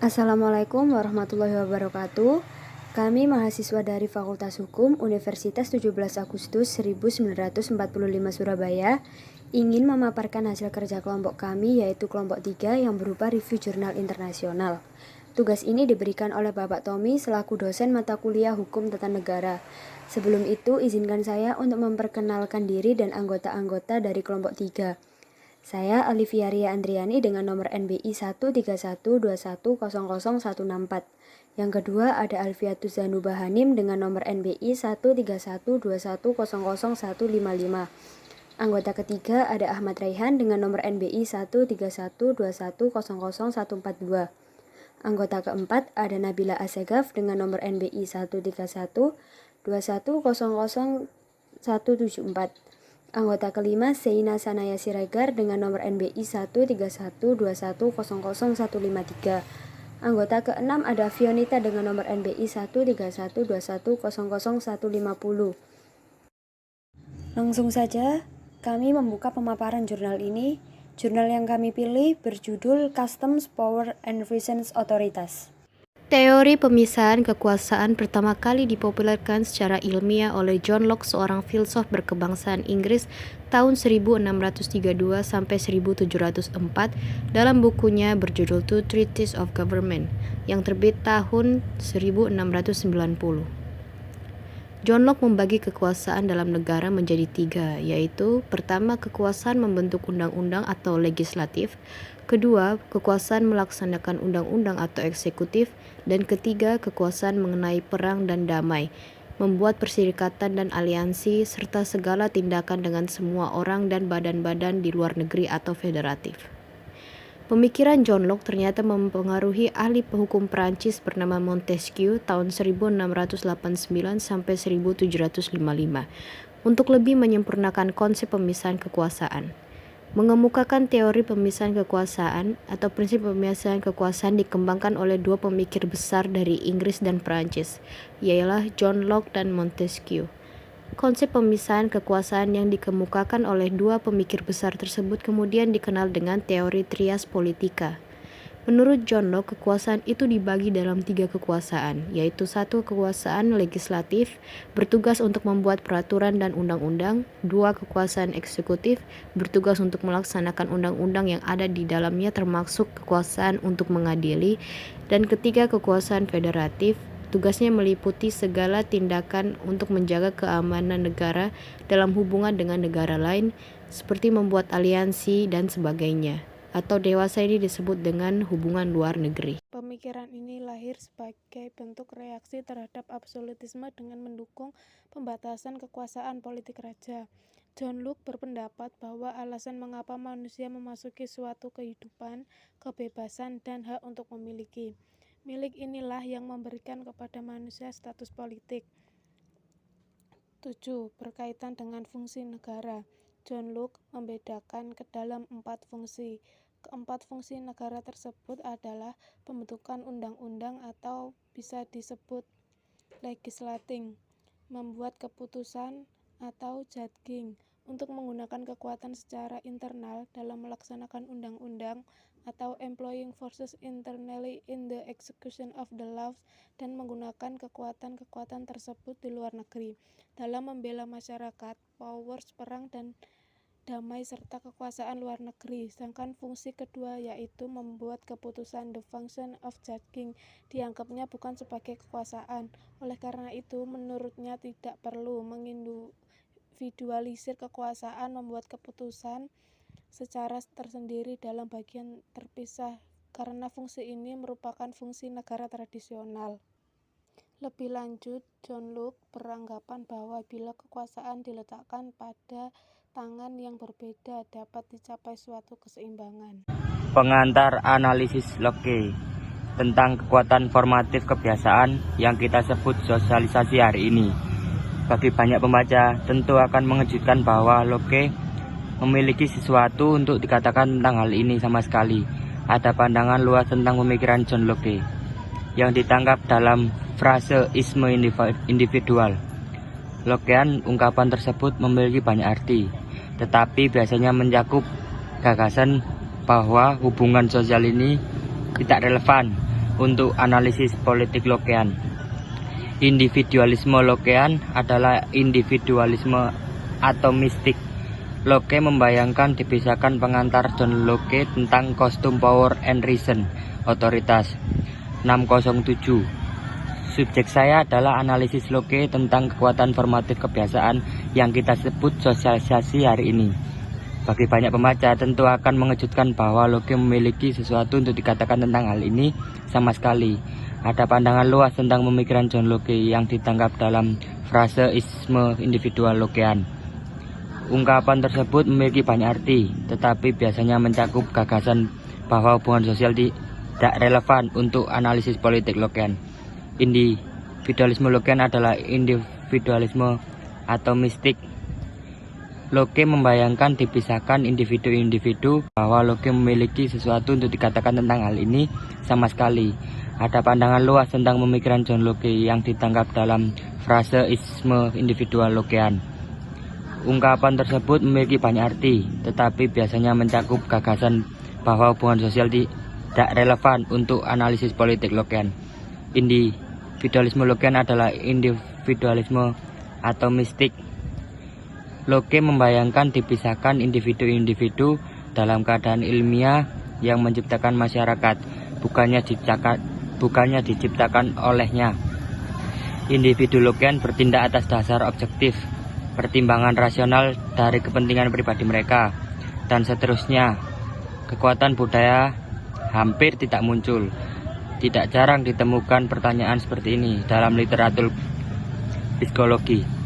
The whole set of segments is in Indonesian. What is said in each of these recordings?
Assalamualaikum warahmatullahi wabarakatuh. Kami mahasiswa dari Fakultas Hukum Universitas 17 Agustus 1945 Surabaya ingin memaparkan hasil kerja kelompok kami, yaitu kelompok 3 yang berupa review jurnal internasional. Tugas ini diberikan oleh Bapak Tommy selaku dosen mata kuliah Hukum Tata Negara. Sebelum itu, izinkan saya untuk memperkenalkan diri dan anggota-anggota dari kelompok 3. Saya Olivia Ria Andriani dengan nomor NBI 13121000164. Yang kedua ada Alfiatus Zanuba Hanim dengan nomor NBI 13121000155. Anggota ketiga ada Ahmad Raihan dengan nomor NBI 13121000142. Anggota keempat ada Nabila Asegaf dengan nomor NBI 13121000174. Anggota kelima Seina Sanaya Siregar dengan nomor NBI 13121000153. Anggota keenam ada Fionita dengan nomor NBI 13121000150. Langsung saja kami membuka pemaparan jurnal ini. Jurnal yang kami pilih berjudul Customs, Power and Reasons Authoritas. Teori pemisahan kekuasaan pertama kali dipopulerkan secara ilmiah oleh John Locke, seorang filsuf berkebangsaan Inggris tahun 1632 sampai 1704 dalam bukunya berjudul Two Treatises of Government yang terbit tahun 1690. John Locke membagi kekuasaan dalam negara menjadi 3, yaitu pertama, kekuasaan membentuk undang-undang atau legislatif, kedua, kekuasaan melaksanakan undang-undang atau eksekutif, dan ketiga, kekuasaan mengenai perang dan damai, membuat perserikatan dan aliansi, serta segala tindakan dengan semua orang dan badan-badan di luar negeri atau federatif. Pemikiran John Locke ternyata mempengaruhi ahli hukum Prancis bernama Montesquieu tahun 1689 sampai 1755 untuk lebih menyempurnakan konsep pemisahan kekuasaan. Mengemukakan teori pemisahan kekuasaan atau prinsip pemisahan kekuasaan dikembangkan oleh dua pemikir besar dari Inggris dan Prancis, yaitu John Locke dan Montesquieu. Konsep pemisahan kekuasaan yang dikemukakan oleh dua pemikir besar tersebut kemudian dikenal dengan teori trias politika. Menurut John Locke, kekuasaan itu dibagi dalam 3 kekuasaan, yaitu 1. Kekuasaan legislatif, bertugas untuk membuat peraturan dan undang-undang, 2. Kekuasaan eksekutif, bertugas untuk melaksanakan undang-undang yang ada di dalamnya termasuk kekuasaan untuk mengadili, dan ketiga, kekuasaan federatif, tugasnya meliputi segala tindakan untuk menjaga keamanan negara dalam hubungan dengan negara lain, seperti membuat aliansi dan sebagainya. Atau dewasa ini disebut dengan hubungan luar negeri. Pemikiran ini lahir sebagai bentuk reaksi terhadap absolutisme dengan mendukung pembatasan kekuasaan politik raja. John Locke berpendapat bahwa alasan mengapa manusia memasuki suatu kehidupan, kebebasan, dan hak untuk memiliki. Milik inilah yang memberikan kepada manusia status politik. 7. Berkaitan dengan fungsi negara. John Locke membedakan ke dalam 4 fungsi. Keempat fungsi negara tersebut adalah pembentukan undang-undang atau bisa disebut legislating, membuat keputusan atau judging, untuk menggunakan kekuatan secara internal dalam melaksanakan undang-undang, atau employing forces internally in the execution of the laws, dan menggunakan kekuatan-kekuatan tersebut di luar negeri dalam membela masyarakat, powers perang dan damai, serta kekuasaan luar negeri. Sedangkan fungsi kedua yaitu membuat keputusan, the function of judging, dianggapnya bukan sebagai kekuasaan. Oleh karena itu, menurutnya tidak perlu mengindividualisir kekuasaan membuat keputusan secara tersendiri dalam bagian terpisah, karena fungsi ini merupakan fungsi negara tradisional. Lebih lanjut, John Locke beranggapan bahwa bila kekuasaan diletakkan pada tangan yang berbeda dapat dicapai suatu keseimbangan. Pengantar analisis Locke tentang kekuatan formatif kebiasaan yang kita sebut sosialisasi hari ini. Bagi banyak pembaca, tentu akan mengejutkan bahwa Locke memiliki sesuatu untuk dikatakan tentang hal ini sama sekali. Ada pandangan luas tentang pemikiran John Locke yang ditangkap dalam frase isme individual. Lockean ungkapan tersebut memiliki banyak arti, tetapi biasanya mencakup gagasan bahwa hubungan sosial ini tidak relevan untuk analisis politik Lockean. Individualisme Lockean adalah individualisme atomistik. Locke membayangkan dipisahkan pengantar John Locke tentang kostum power and reason, otoritas. 607. Subjek saya adalah analisis Locke tentang kekuatan formatif kebiasaan yang kita sebut sosialisasi hari ini. Bagi banyak pembaca tentu akan mengejutkan bahwa Locke memiliki sesuatu untuk dikatakan tentang hal ini sama sekali. Ada pandangan luas tentang pemikiran John Locke yang ditangkap dalam fraseisme individual Lockean. Ungkapan tersebut memiliki banyak arti, tetapi biasanya mencakup gagasan bahwa hubungan sosial tidak relevan untuk analisis politik Lockean. Individualisme Lockean adalah individualisme atomistik. Locke membayangkan dipisahkan individu-individu bahwa Locke memiliki sesuatu untuk dikatakan tentang hal ini sama sekali. Ada pandangan luas tentang pemikiran John Locke yang ditangkap dalam fraseisme individual Lockean. Ungkapan tersebut memiliki banyak arti, tetapi biasanya mencakup gagasan bahwa hubungan sosial tidak relevan untuk analisis politik Lockean. Individualisme Lockean adalah individualisme atomistik. Locke membayangkan dipisahkan individu-individu dalam keadaan ilmiah yang menciptakan masyarakat, bukannya diciptakan olehnya. Individu Lockean bertindak atas dasar objektif, pertimbangan rasional dari kepentingan pribadi mereka, dan seterusnya. Kekuatan budaya hampir tidak muncul. Tidak jarang ditemukan pertanyaan seperti ini dalam literatur psikologi.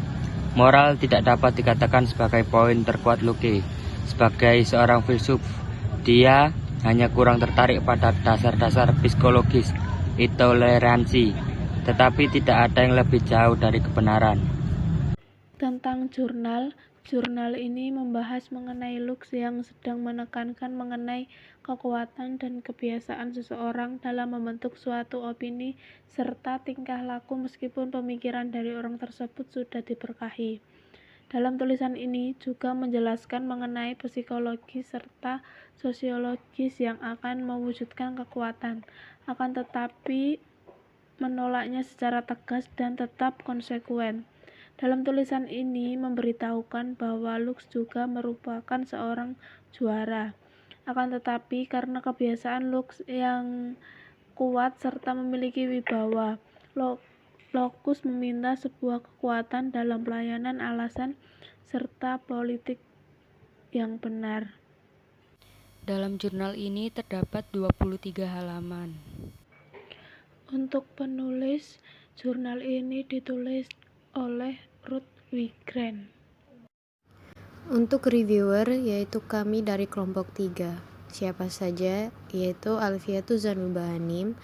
Moral tidak dapat dikatakan sebagai poin terkuat Locke. Sebagai seorang filsuf, dia hanya kurang tertarik pada dasar-dasar psikologis, intoleransi, tetapi tidak ada yang lebih jauh dari kebenaran. Tentang jurnal ini membahas mengenai Lux yang sedang menekankan mengenai kekuatan dan kebiasaan seseorang dalam membentuk suatu opini serta tingkah laku meskipun pemikiran dari orang tersebut sudah diberkahi. Dalam tulisan ini juga menjelaskan mengenai psikologi serta sosiologis yang akan mewujudkan kekuatan, akan tetapi menolaknya secara tegas dan tetap konsekuen. Dalam tulisan ini memberitahukan bahwa Lux juga merupakan seorang juara. Akan tetapi karena kebiasaan Lux yang kuat serta memiliki wibawa, Locke meminta sebuah kekuatan dalam pelayanan alasan serta politik yang benar. Dalam jurnal ini terdapat 23 halaman. Untuk penulis, jurnal ini ditulis oleh Ruth Wigren. Untuk reviewer, yaitu kami dari kelompok 3. Siapa saja, yaitu Alfiatul Zanubahanim,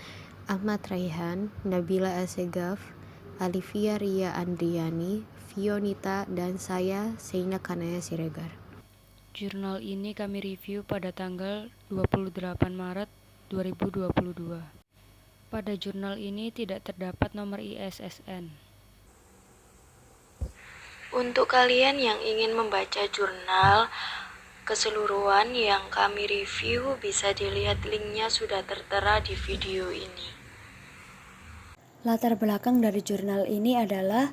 Ahmad Raihan, Nabila Asegaf, Alivia Ria Andriani, Fionita, dan saya, Seina Kanaya Siregar. Jurnal ini kami review pada tanggal 28 Maret 2022. Pada jurnal ini tidak terdapat nomor ISSN. Untuk kalian yang ingin membaca jurnal keseluruhan yang kami review, bisa dilihat linknya sudah tertera di video ini. Latar belakang dari jurnal ini adalah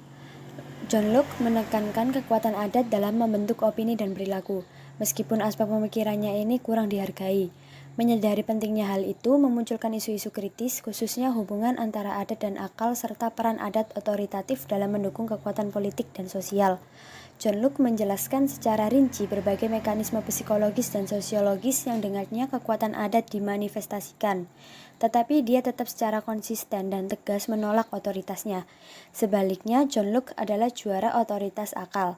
John Locke menekankan kekuatan adat dalam membentuk opini dan perilaku, meskipun aspek pemikirannya ini kurang dihargai. Menyadari pentingnya hal itu memunculkan isu-isu kritis, khususnya hubungan antara adat dan akal serta peran adat otoritatif dalam mendukung kekuatan politik dan sosial. John Locke menjelaskan secara rinci berbagai mekanisme psikologis dan sosiologis yang dengannya kekuatan adat dimanifestasikan, tetapi dia tetap secara konsisten dan tegas menolak otoritasnya. Sebaliknya, John Locke adalah juara otoritas akal.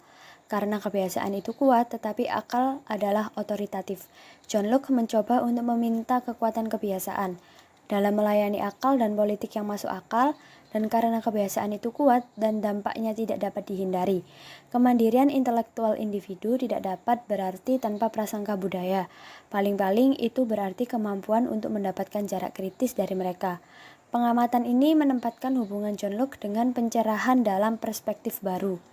Karena kebiasaan itu kuat, tetapi akal adalah otoritatif. John Locke mencoba untuk meminta kekuatan kebiasaan dalam melayani akal dan politik yang masuk akal, dan karena kebiasaan itu kuat dan dampaknya tidak dapat dihindari. Kemandirian intelektual individu tidak dapat berarti tanpa prasangka budaya. Paling-paling itu berarti kemampuan untuk mendapatkan jarak kritis dari mereka. Pengamatan ini menempatkan hubungan John Locke dengan pencerahan dalam perspektif baru.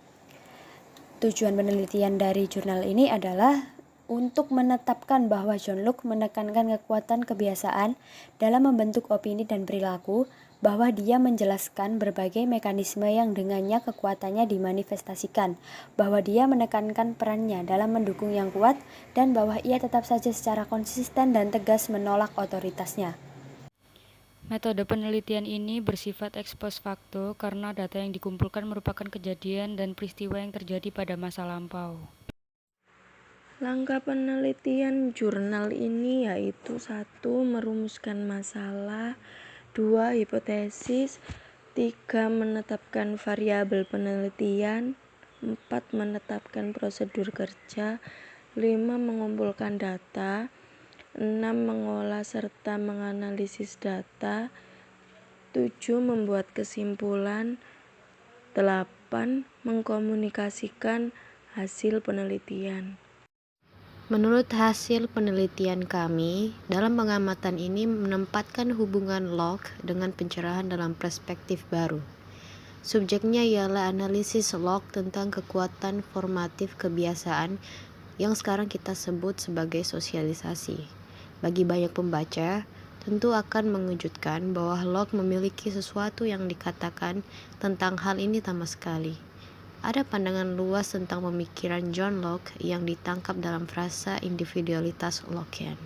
Tujuan penelitian dari jurnal ini adalah untuk menetapkan bahwa John Locke menekankan kekuatan kebiasaan dalam membentuk opini dan perilaku, bahwa dia menjelaskan berbagai mekanisme yang dengannya kekuatannya dimanifestasikan, bahwa dia menekankan perannya dalam mendukung yang kuat, dan bahwa ia tetap saja secara konsisten dan tegas menolak otoritasnya. Metode penelitian ini bersifat ex post facto karena data yang dikumpulkan merupakan kejadian dan peristiwa yang terjadi pada masa lampau. Langkah penelitian jurnal ini yaitu 1. Merumuskan masalah, 2. Hipotesis, 3. Menetapkan variabel penelitian, 4. Menetapkan prosedur kerja, 5. Mengumpulkan data, 6. Mengolah serta menganalisis data, 7. Membuat kesimpulan, 8. Mengkomunikasikan hasil penelitian. Menurut hasil penelitian kami, dalam pengamatan ini menempatkan hubungan Locke dengan pencerahan dalam perspektif baru. Subjeknya ialah analisis Locke tentang kekuatan formatif kebiasaan yang sekarang kita sebut sebagai sosialisasi. Bagi banyak pembaca, tentu akan mengejutkan bahwa Locke memiliki sesuatu yang dikatakan tentang hal ini sama sekali. Ada pandangan luas tentang pemikiran John Locke yang ditangkap dalam frasa individualitas Lockean.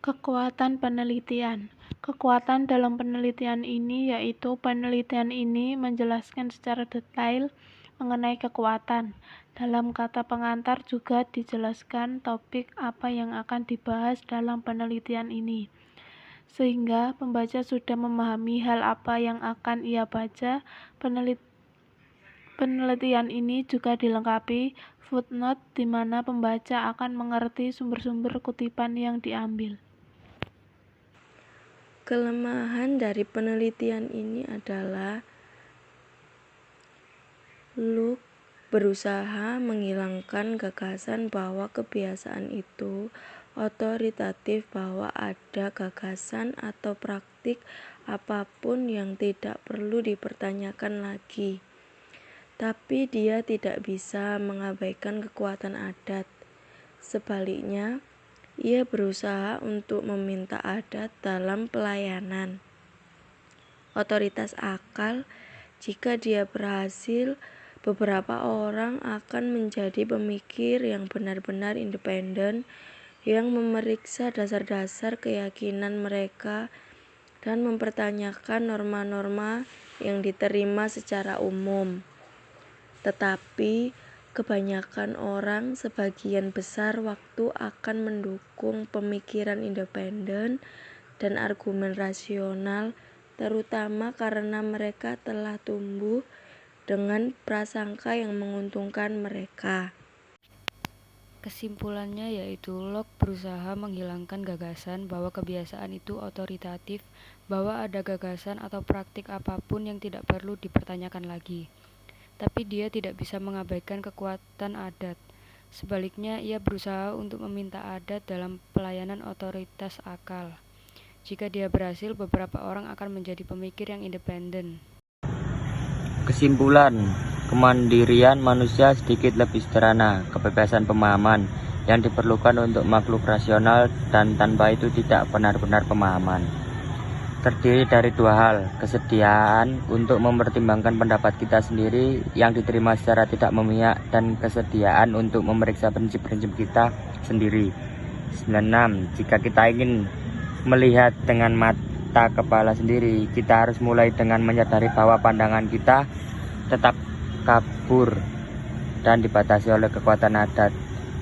Kekuatan penelitian. Kekuatan dalam penelitian ini yaitu penelitian ini menjelaskan secara detail mengenai kekuatan. Dalam kata pengantar juga dijelaskan topik apa yang akan dibahas dalam penelitian ini, sehingga pembaca sudah memahami hal apa yang akan ia baca. Penelitian ini juga dilengkapi footnote di mana pembaca akan mengerti sumber-sumber kutipan yang diambil. Kelemahan dari penelitian ini adalah Locke berusaha menghilangkan gagasan bahwa kebiasaan itu otoritatif, bahwa ada gagasan atau praktik apapun yang tidak perlu dipertanyakan lagi. Tapi dia tidak bisa mengabaikan kekuatan adat. Sebaliknya, ia berusaha untuk meminta adat dalam pelayanan otoritas akal. Jika dia berhasil, beberapa orang akan menjadi pemikir yang benar-benar independen, yang memeriksa dasar-dasar keyakinan mereka dan mempertanyakan norma-norma yang diterima secara umum. Tetapi kebanyakan orang sebagian besar waktu akan mendukung pemikiran independen dan argumen rasional, terutama karena mereka telah tumbuh dengan prasangka yang menguntungkan mereka. Kesimpulannya yaitu Locke berusaha menghilangkan gagasan bahwa kebiasaan itu otoritatif, bahwa ada gagasan atau praktik apapun yang tidak perlu dipertanyakan lagi. Tapi dia tidak bisa mengabaikan kekuatan adat. Sebaliknya, ia berusaha untuk meminta adat dalam pelayanan otoritas akal. Jika dia berhasil, beberapa orang akan menjadi pemikir yang independen. Kesimpulan, kemandirian manusia sedikit lebih sederhana, kebebasan pemahaman yang diperlukan untuk makhluk rasional, dan tanpa itu tidak benar-benar pemahaman. Terdiri dari dua hal, kesediaan untuk mempertimbangkan pendapat kita sendiri yang diterima secara tidak memihak, dan kesediaan untuk memeriksa prinsip-prinsip kita sendiri. 96. Jika kita ingin melihat dengan mata kepala sendiri, kita harus mulai dengan menyadari bahwa pandangan kita tetap kabur dan dibatasi oleh kekuatan adat.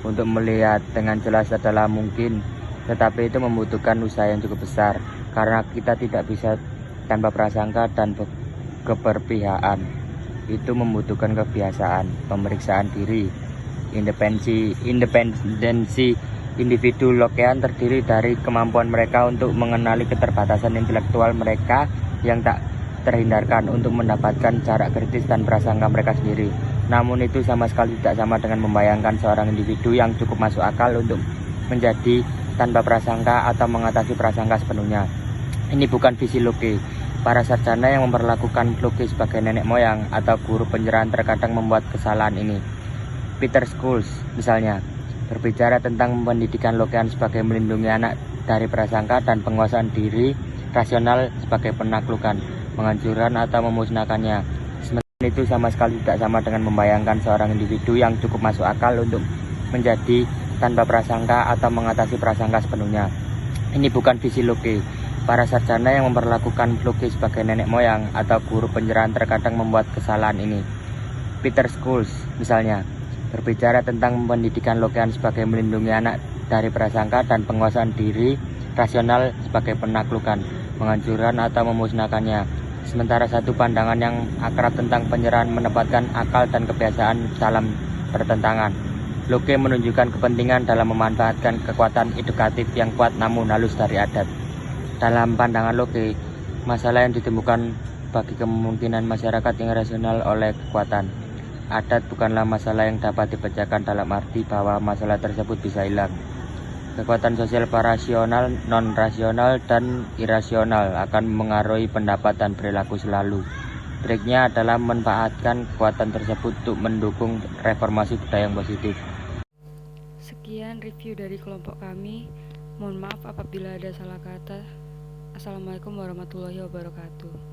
Untuk melihat dengan jelas adalah mungkin, tetapi itu membutuhkan usaha yang cukup besar, karena kita tidak bisa tanpa prasangka dan keberpihakan. Itu membutuhkan kebiasaan, pemeriksaan diri. Independensi individu Lockean terdiri dari kemampuan mereka untuk mengenali keterbatasan intelektual mereka yang tak terhindarkan untuk mendapatkan jarak kritis dan prasangka mereka sendiri. Namun itu sama sekali tidak sama dengan membayangkan seorang individu yang cukup masuk akal untuk menjadi tanpa prasangka atau mengatasi prasangka sepenuhnya. Ini bukan visi Locke. Para sarjana yang memperlakukan Locke sebagai nenek moyang atau guru pencerahan terkadang membuat kesalahan ini. Peter Scholes misalnya, Berbicara tentang pendidikan Lockean sebagai melindungi anak dari prasangka dan penguasaan diri rasional sebagai penaklukan, menghancurkan atau memusnahkannya. Sementara itu sama sekali tidak sama dengan membayangkan seorang individu yang cukup masuk akal untuk menjadi tanpa prasangka atau mengatasi prasangka sepenuhnya. Ini bukan visi Locke. Para sarjana yang memperlakukan Locke sebagai nenek moyang atau guru pencerahan terkadang membuat kesalahan ini. Peter Scholes misalnya berbicara tentang pendidikan Lockean sebagai melindungi anak dari prasangka dan penguasaan diri rasional sebagai penaklukan, menghancurkan atau memusnahkannya. Sementara satu pandangan yang akrab tentang penyerahan menempatkan akal dan kebiasaan dalam pertentangan. Locke menunjukkan kepentingan dalam memanfaatkan kekuatan edukatif yang kuat namun halus dari adat. Dalam pandangan Locke, masalah yang ditemukan bagi kemungkinan masyarakat yang rasional oleh kekuatan adat bukanlah masalah yang dapat dipecahkan dalam arti bahwa masalah tersebut bisa hilang. Kekuatan sosial parasional, non-rasional, dan irasional akan mengaruhi pendapat dan perilaku selalu. Triknya adalah memanfaatkan kekuatan tersebut untuk mendukung reformasi budaya yang positif. Sekian review dari kelompok kami. Mohon maaf apabila ada salah kata. Assalamualaikum warahmatullahi wabarakatuh.